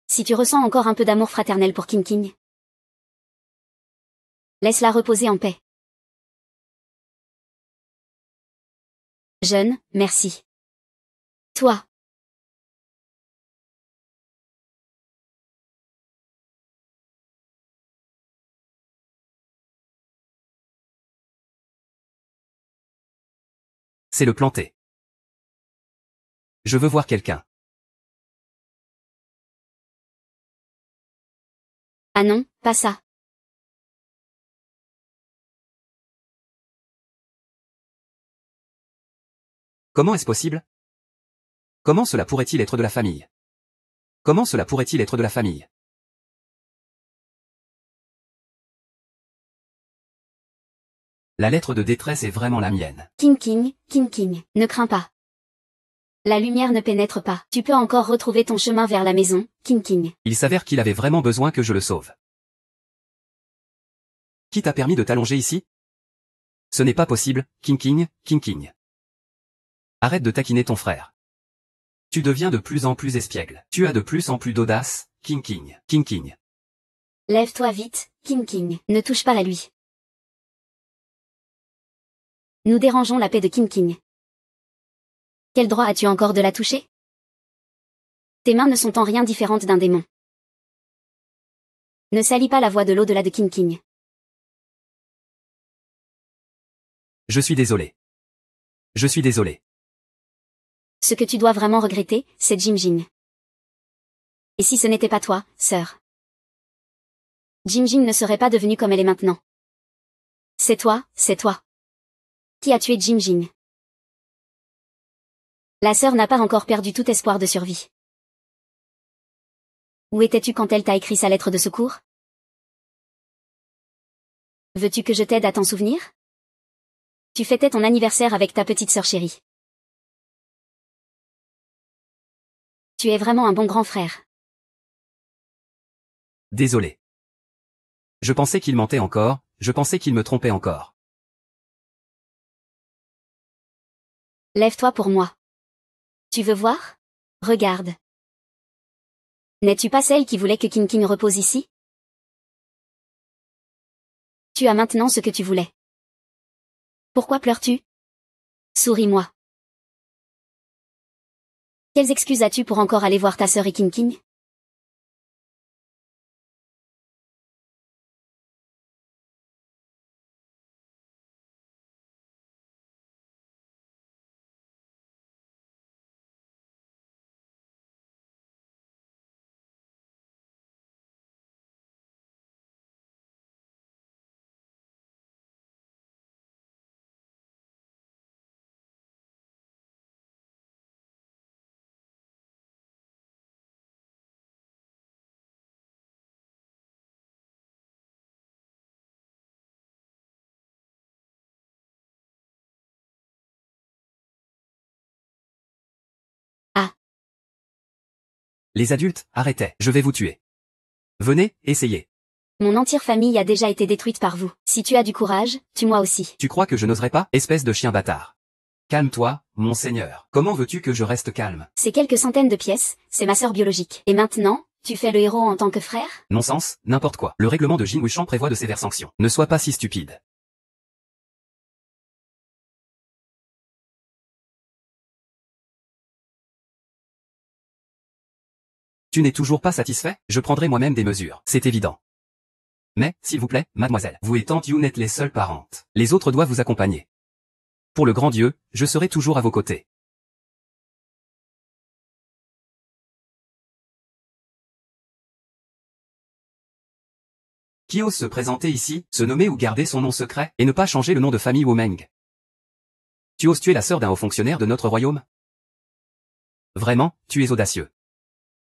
Si tu ressens encore un peu d'amour fraternel pour King King, laisse-la reposer en paix. Jeune, merci. Toi. C'est le planter. Je veux voir quelqu'un. Ah non, pas ça. Comment est-ce possible? Comment cela pourrait-il être de la famille? Comment cela pourrait-il être de la famille? La lettre de détresse est vraiment la mienne. King King, ne crains pas. La lumière ne pénètre pas. Tu peux encore retrouver ton chemin vers la maison, King King. Il s'avère qu'il avait vraiment besoin que je le sauve. Qui t'a permis de t'allonger ici? Ce n'est pas possible, King King. Arrête de taquiner ton frère. Tu deviens de plus en plus espiègle. Tu as de plus en plus d'audace, King King. Lève-toi vite, King King. Ne touche pas à lui. Nous dérangeons la paix de King King. Quel droit as-tu encore de la toucher? Tes mains ne sont en rien différentes d'un démon. Ne salis pas la voix de l'au-delà de King King. Je suis désolé. Je suis désolé. Ce que tu dois vraiment regretter, c'est Jinjing. Et si ce n'était pas toi, sœur? Jing Jing ne serait pas devenue comme elle est maintenant. C'est toi, c'est toi. Qui a tué Jing Jing? La sœur n'a pas encore perdu tout espoir de survie. Où étais-tu quand elle t'a écrit sa lettre de secours? Veux-tu que je t'aide à t'en souvenir? Tu fêtais ton anniversaire avec ta petite sœur chérie. Tu es vraiment un bon grand frère. Désolé. Je pensais qu'il mentait encore, je pensais qu'il me trompait encore. Lève-toi pour moi. Tu veux voir? Regarde. N'es-tu pas celle qui voulait que King King repose ici? Tu as maintenant ce que tu voulais. Pourquoi pleures-tu? Souris-moi. Quelles excuses as-tu pour encore aller voir ta sœur et King King? Ah. Les adultes, arrêtez, je vais vous tuer. Venez, essayez. Mon entière famille a déjà été détruite par vous. Si tu as du courage, tue-moi aussi. Tu crois que je n'oserais pas, espèce de chien bâtard? Calme-toi, mon seigneur. Comment veux-tu que je reste calme? C'est quelques centaines de pièces, c'est ma sœur biologique. Et maintenant, tu fais le héros en tant que frère? Non-sens, n'importe quoi. Le règlement de Jin Wuchang prévoit de sévères sanctions. Ne sois pas si stupide. Tu n'es toujours pas satisfait? Je prendrai moi-même des mesures, c'est évident. Mais, s'il vous plaît, mademoiselle, vous et tante Yu n'êtes les seules parentes. Les autres doivent vous accompagner. Pour le grand Dieu, je serai toujours à vos côtés. Qui ose se présenter ici, se nommer ou garder son nom secret, et ne pas changer le nom de famille Womeng? Tu oses tuer la sœur d'un haut fonctionnaire de notre royaume? Vraiment, tu es audacieux.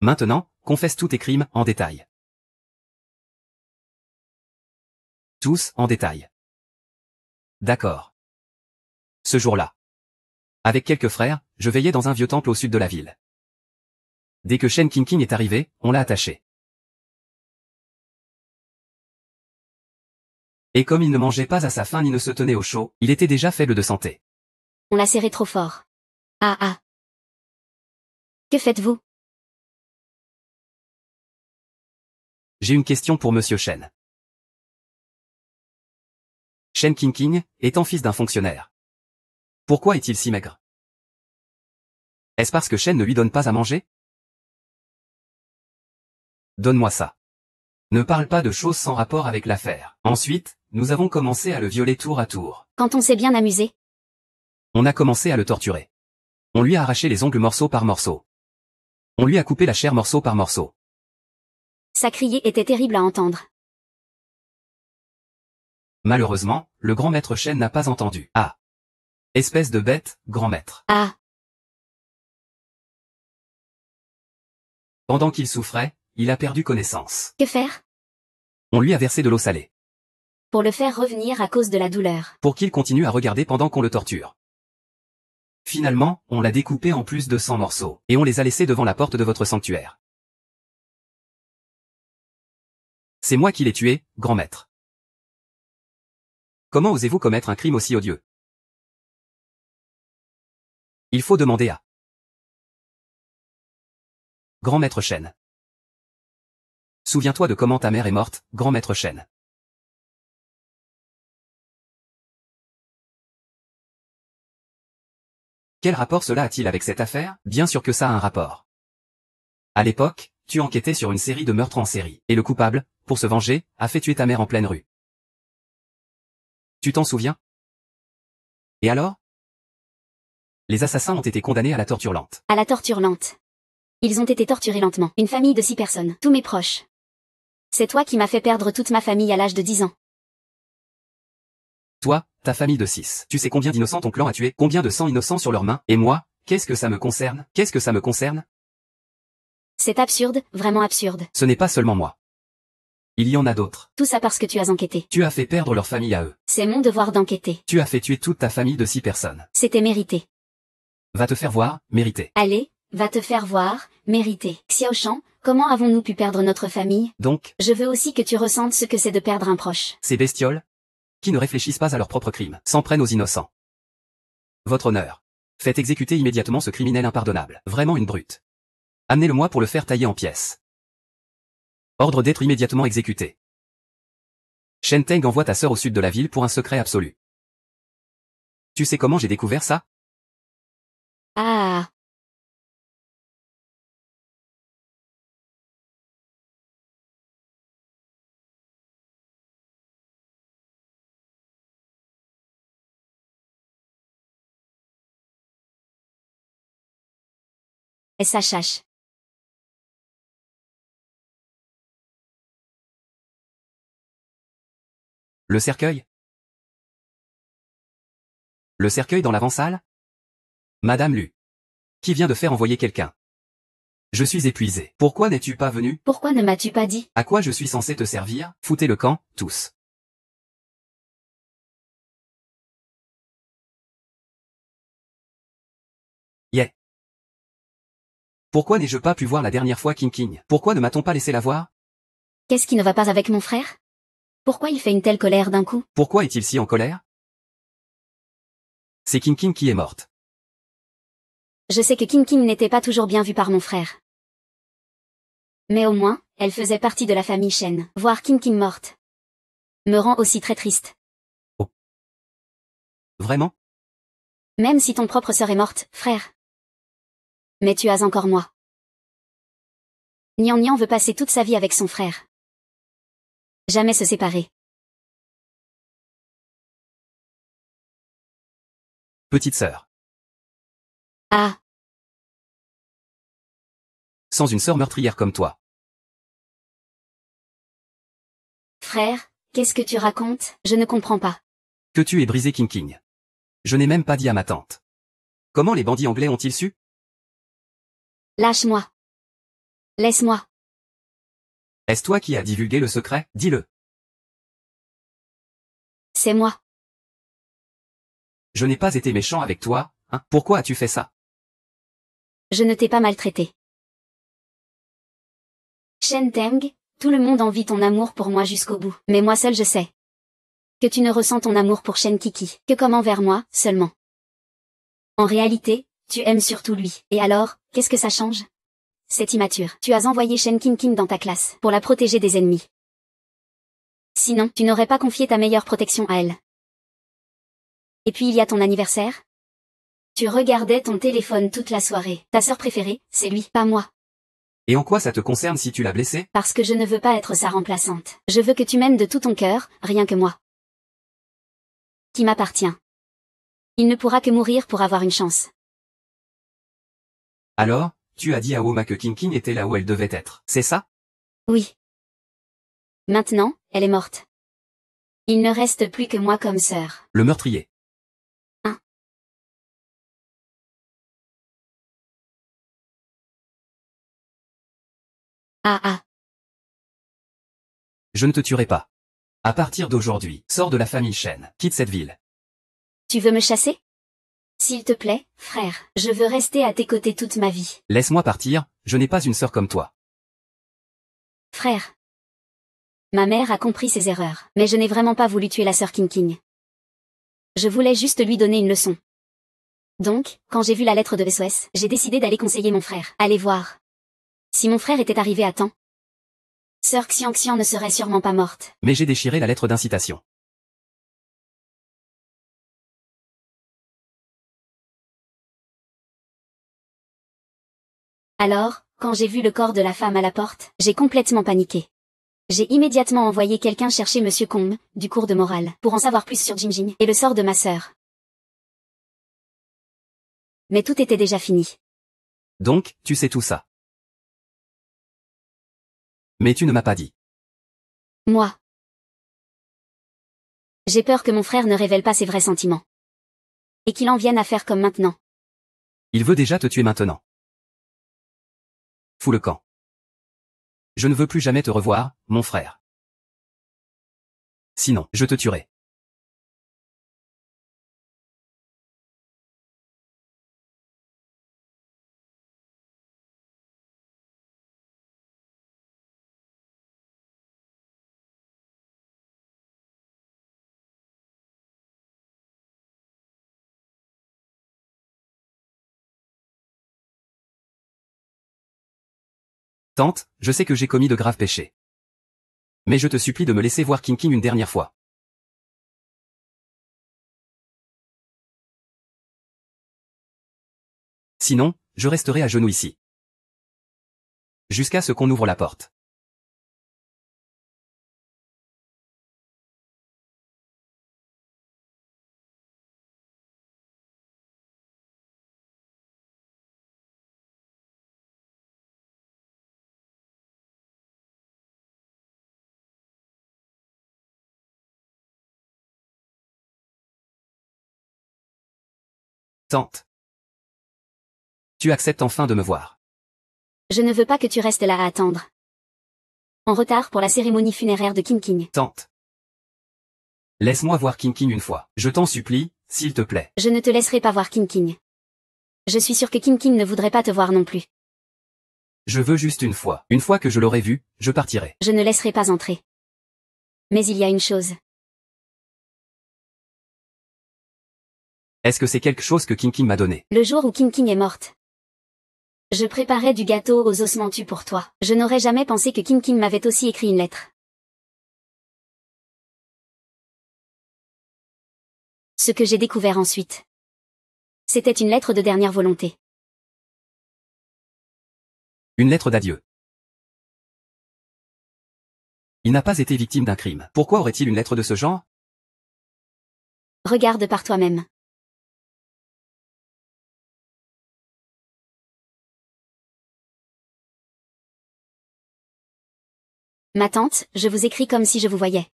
Maintenant, confesse tous tes crimes, en détail. Tous, en détail. D'accord. Ce jour-là. Avec quelques frères, je veillais dans un vieux temple au sud de la ville. Dès que Shen Qingqing est arrivé, on l'a attaché. Et comme il ne mangeait pas à sa faim ni ne se tenait au chaud, il était déjà faible de santé. On l'a serré trop fort. Ah ah. Que faites-vous? J'ai une question pour Monsieur Shen. Shen Qingqing, étant fils d'un fonctionnaire. Pourquoi est-il si maigre? Est-ce parce que Shen ne lui donne pas à manger? Donne-moi ça. Ne parle pas de choses sans rapport avec l'affaire. Ensuite, nous avons commencé à le violer tour à tour. Quand on s'est bien amusé. On a commencé à le torturer. On lui a arraché les ongles morceau par morceau. On lui a coupé la chair morceau par morceau. Sa criée était terrible à entendre. Malheureusement, le grand maître Shen n'a pas entendu. Ah. Espèce de bête, grand maître. Ah. Pendant qu'il souffrait, il a perdu connaissance. Que faire? On lui a versé de l'eau salée. Pour le faire revenir à cause de la douleur. Pour qu'il continue à regarder pendant qu'on le torture. Finalement, on l'a découpé en plus de 100 morceaux, et on les a laissés devant la porte de votre sanctuaire. C'est moi qui l'ai tué, grand maître. Comment osez-vous commettre un crime aussi odieux? Il faut demander à grand maître Shen. Souviens-toi de comment ta mère est morte, grand maître Shen. Quel rapport cela a-t-il avec cette affaire? Bien sûr que ça a un rapport. À l'époque, tu enquêtais sur une série de meurtres en série, et le coupable, pour se venger, a fait tuer ta mère en pleine rue. Tu t'en souviens? Et alors? Les assassins ont été condamnés à la torture lente. À la torture lente. Ils ont été torturés lentement. Une famille de 6 personnes. Tous mes proches. C'est toi qui m'as fait perdre toute ma famille à l'âge de 10 ans. Toi, ta famille de 6. Tu sais combien d'innocents ton clan a tué? Combien de sang innocents sur leurs mains? Et moi, qu'est-ce que ça me concerne? Qu'est-ce que ça me concerne? C'est absurde, vraiment absurde. Ce n'est pas seulement moi. Il y en a d'autres. Tout ça parce que tu as enquêté. Tu as fait perdre leur famille à eux. C'est mon devoir d'enquêter. Tu as fait tuer toute ta famille de 6 personnes. C'était mérité. Va te faire voir, mérité. Allez, va te faire voir, mérité. Xiao Shan, comment avons-nous pu perdre notre famille? Donc, Je veux aussi que tu ressentes ce que c'est de perdre un proche. ces bestioles, qui ne réfléchissent pas à leurs propres crimes, s'en prennent aux innocents. Votre honneur. Faites exécuter immédiatement ce criminel impardonnable. Vraiment une brute. Amenez-le-moi pour le faire tailler en pièces. Ordre d'être immédiatement exécuté. Shen Teng envoie ta sœur au sud de la ville pour un secret absolu. Tu sais comment j'ai découvert ça? Ah. SHH. Le cercueil? Le cercueil dans l'avant-salle? Madame Lu. Qui vient de faire envoyer quelqu'un? Je suis épuisé. Pourquoi n'es-tu pas venu? Pourquoi ne m'as-tu pas dit? À quoi je suis censé te servir? Foutez le camp, tous. Yeah. Pourquoi n'ai-je pas pu voir la dernière fois King King? Pourquoi ne m'a-t-on pas laissé la voir? Qu'est-ce qui ne va pas avec mon frère? Pourquoi il fait une telle colère d'un coup? Pourquoi est-il si en colère? C'est King King qui est morte. Je sais que King King n'était pas toujours bien vue par mon frère. Mais au moins, elle faisait partie de la famille Shen. Voir King King morte me rend aussi très triste. Vraiment? Même si ton propre sœur est morte, frère. Mais tu as encore moi. Nian Nian veut passer toute sa vie avec son frère. Jamais se séparer. Petite sœur. Ah. Sans une sœur meurtrière comme toi. Frère, qu'est-ce que tu racontes? Je ne comprends pas. Que tu aies brisé King King. Je n'ai même pas dit à ma tante. Comment les bandits anglais ont-ils su? Lâche-moi. Laisse-moi. Est-ce toi qui as divulgué le secret? Dis-le. C'est moi. Je n'ai pas été méchant avec toi, hein? Pourquoi as-tu fait ça? Je ne t'ai pas maltraité. Shen Teng, tout le monde envie ton amour pour moi jusqu'au bout. Mais moi seul je sais que tu ne ressens ton amour pour Shen Kiki que comme envers moi, seulement. En réalité, tu aimes surtout lui. Et alors, qu'est-ce que ça change? C'est immature. Tu as envoyé Shen King King dans ta classe pour la protéger des ennemis. Sinon, tu n'aurais pas confié ta meilleure protection à elle. Et puis il y a ton anniversaire. Tu regardais ton téléphone toute la soirée. Ta sœur préférée, c'est lui, pas moi. Et en quoi ça te concerne si tu l'as blessé? Parce que je ne veux pas être sa remplaçante. Je veux que tu m'aimes de tout ton cœur, rien que moi. Qui m'appartient. Il ne pourra que mourir pour avoir une chance. Alors, tu as dit à Oma que King King était là où elle devait être, c'est ça? Oui. Maintenant, elle est morte. Il ne reste plus que moi comme sœur. Le meurtrier. Ah ah. Je ne te tuerai pas. À partir d'aujourd'hui, sors de la famille Shen, quitte cette ville. Tu veux me chasser? S'il te plaît, frère, je veux rester à tes côtés toute ma vie. Laisse-moi partir, je n'ai pas une sœur comme toi. Frère. Ma mère a compris ses erreurs, mais je n'ai vraiment pas voulu tuer la sœur King King. Je voulais juste lui donner une leçon. Donc, quand j'ai vu la lettre de SOS, j'ai décidé d'aller conseiller mon frère. Allez voir. Si mon frère était arrivé à temps, sœur Xiang Xiang ne serait sûrement pas morte. Mais j'ai déchiré la lettre d'incitation. Alors, quand j'ai vu le corps de la femme à la porte, j'ai complètement paniqué. J'ai immédiatement envoyé quelqu'un chercher Monsieur Kong, du cours de morale, pour en savoir plus sur Jinjing et le sort de ma sœur. Mais tout était déjà fini. Donc, tu sais tout ça. Mais tu ne m'as pas dit. Moi. J'ai peur que mon frère ne révèle pas ses vrais sentiments. Et qu'il en vienne à faire comme maintenant. Il veut déjà te tuer maintenant. Fous le camp. Je ne veux plus jamais te revoir, mon frère. Sinon, je te tuerai. Tante, je sais que j'ai commis de graves péchés. Mais je te supplie de me laisser voir King King une dernière fois. Sinon, je resterai à genoux ici. Jusqu'à ce qu'on ouvre la porte. Tante. Tu acceptes enfin de me voir. Je ne veux pas que tu restes là à attendre. En retard pour la cérémonie funéraire de King King. Tante. Laisse-moi voir King King une fois. Je t'en supplie, s'il te plaît. Je ne te laisserai pas voir King King. Je suis sûre que King King ne voudrait pas te voir non plus. Je veux juste une fois. Une fois que je l'aurai vu, je partirai. Je ne laisserai pas entrer. Mais il y a une chose. Est-ce que c'est quelque chose que King King m'a donné? Le jour où King King est morte. Je préparais du gâteau aux ossements pour toi. Je n'aurais jamais pensé que King King m'avait aussi écrit une lettre. Ce que j'ai découvert ensuite. C'était une lettre de dernière volonté. Une lettre d'adieu. Il n'a pas été victime d'un crime. Pourquoi aurait-il une lettre de ce genre? Regarde par toi-même. Ma tante, je vous écris comme si je vous voyais.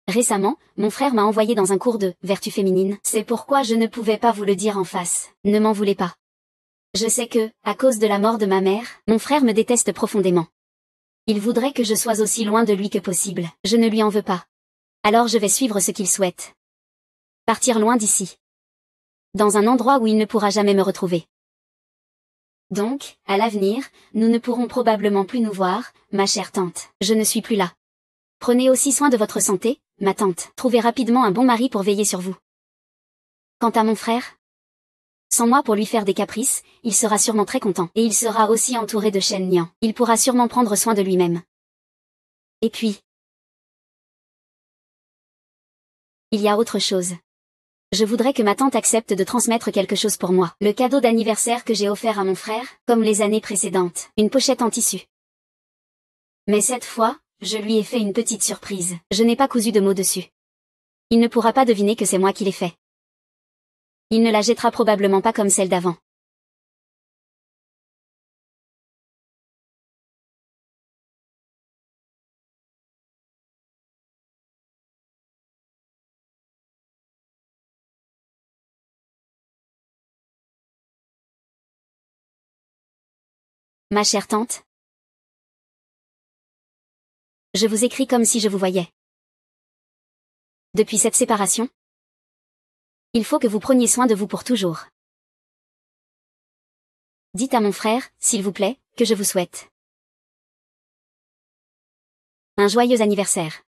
Récemment, mon frère m'a envoyé dans un cours de vertu féminine. C'est pourquoi je ne pouvais pas vous le dire en face. Ne m'en voulez pas. Je sais que, à cause de la mort de ma mère, mon frère me déteste profondément. Il voudrait que je sois aussi loin de lui que possible. Je ne lui en veux pas. Alors je vais suivre ce qu'il souhaite. Partir loin d'ici. Dans un endroit où il ne pourra jamais me retrouver. Donc, à l'avenir, nous ne pourrons probablement plus nous voir, ma chère tante. Je ne suis plus là. Prenez aussi soin de votre santé, ma tante. Trouvez rapidement un bon mari pour veiller sur vous. Quant à mon frère, sans moi pour lui faire des caprices, il sera sûrement très content. Et il sera aussi entouré de Shen Nian. Il pourra sûrement prendre soin de lui-même. Et puis, il y a autre chose. Je voudrais que ma tante accepte de transmettre quelque chose pour moi. Le cadeau d'anniversaire que j'ai offert à mon frère, comme les années précédentes. Une pochette en tissu. Mais cette fois, je lui ai fait une petite surprise. Je n'ai pas cousu de mots dessus. Il ne pourra pas deviner que c'est moi qui l'ai fait. Il ne la jettera probablement pas comme celle d'avant. Ma chère tante, je vous écris comme si je vous voyais. Depuis cette séparation, il faut que vous preniez soin de vous pour toujours. Dites à mon frère, s'il vous plaît, que je vous souhaite un joyeux anniversaire.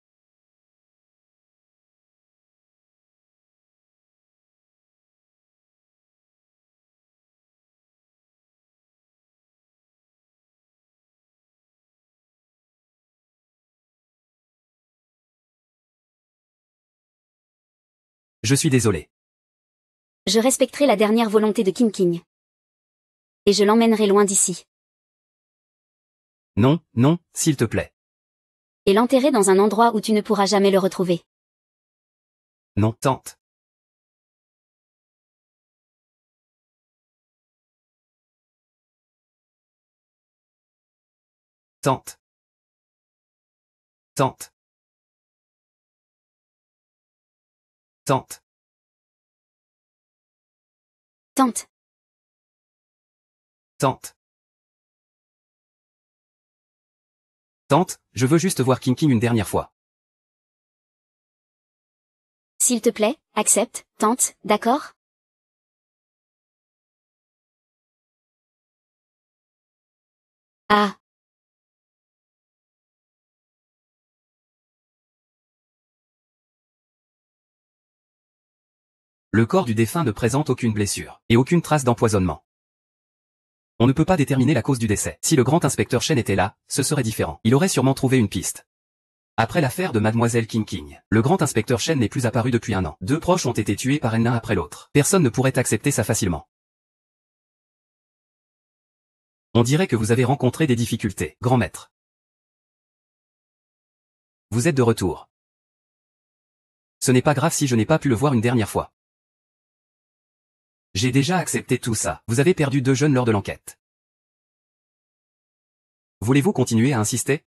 Je suis désolé. Je respecterai la dernière volonté de King King. Et je l'emmènerai loin d'ici. Non, non, s'il te plaît. Et l'enterrer dans un endroit où tu ne pourras jamais le retrouver. Non, tante. Tante. Tante. Tante. Tante. Tante. Tante, je veux juste voir King King une dernière fois. S'il te plaît, accepte, tante, d'accord? Ah. Le corps du défunt ne présente aucune blessure, et aucune trace d'empoisonnement. On ne peut pas déterminer la cause du décès. Si le grand inspecteur Chen était là, ce serait différent. Il aurait sûrement trouvé une piste. Après l'affaire de Mademoiselle King King, le grand inspecteur Chen n'est plus apparu depuis 1 an. 2 proches ont été tués par l'un après l'autre. Personne ne pourrait accepter ça facilement. On dirait que vous avez rencontré des difficultés, grand maître. Vous êtes de retour. Ce n'est pas grave si je n'ai pas pu le voir une dernière fois. J'ai déjà accepté tout ça. Vous avez perdu 2 jeunes lors de l'enquête. Voulez-vous continuer à insister?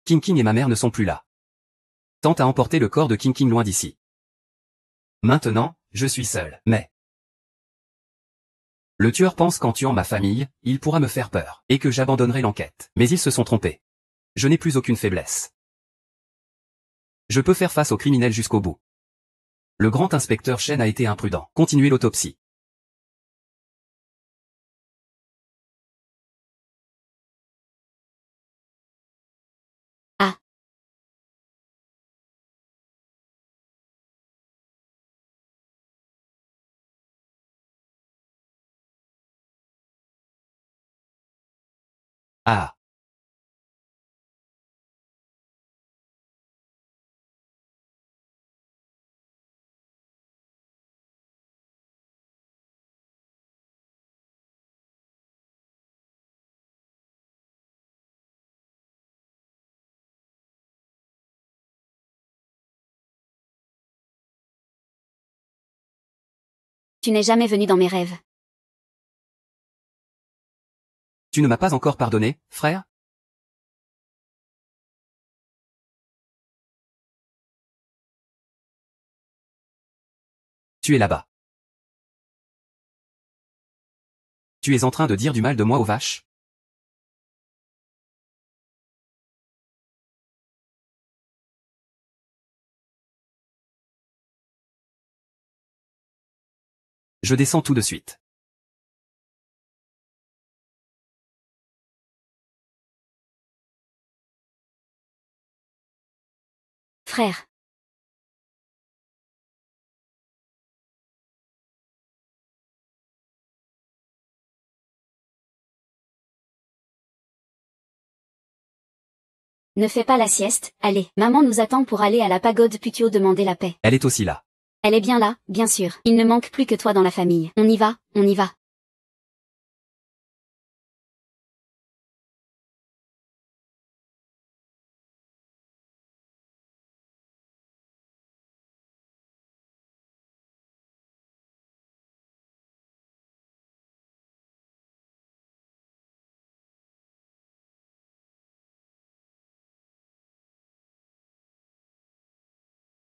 King King et ma mère ne sont plus là. Tante a emporté le corps de King King loin d'ici. Maintenant, je suis seul, mais... Le tueur pense qu'en tuant ma famille, il pourra me faire peur, et que j'abandonnerai l'enquête. Mais ils se sont trompés. Je n'ai plus aucune faiblesse. Je peux faire face aux criminels jusqu'au bout. Le grand inspecteur Chen a été imprudent. Continuez l'autopsie. Ah. Ah. Tu n'es jamais venu dans mes rêves. Tu ne m'as pas encore pardonné, frère? Tu es là-bas. Tu es en train de dire du mal de moi aux vaches? Je descends tout de suite. Frère. Ne fais pas la sieste, allez. Maman nous attend pour aller à la pagode Putio demander la paix. Elle est aussi là. Elle est bien là, bien sûr. Il ne manque plus que toi dans la famille. On y va, on y va.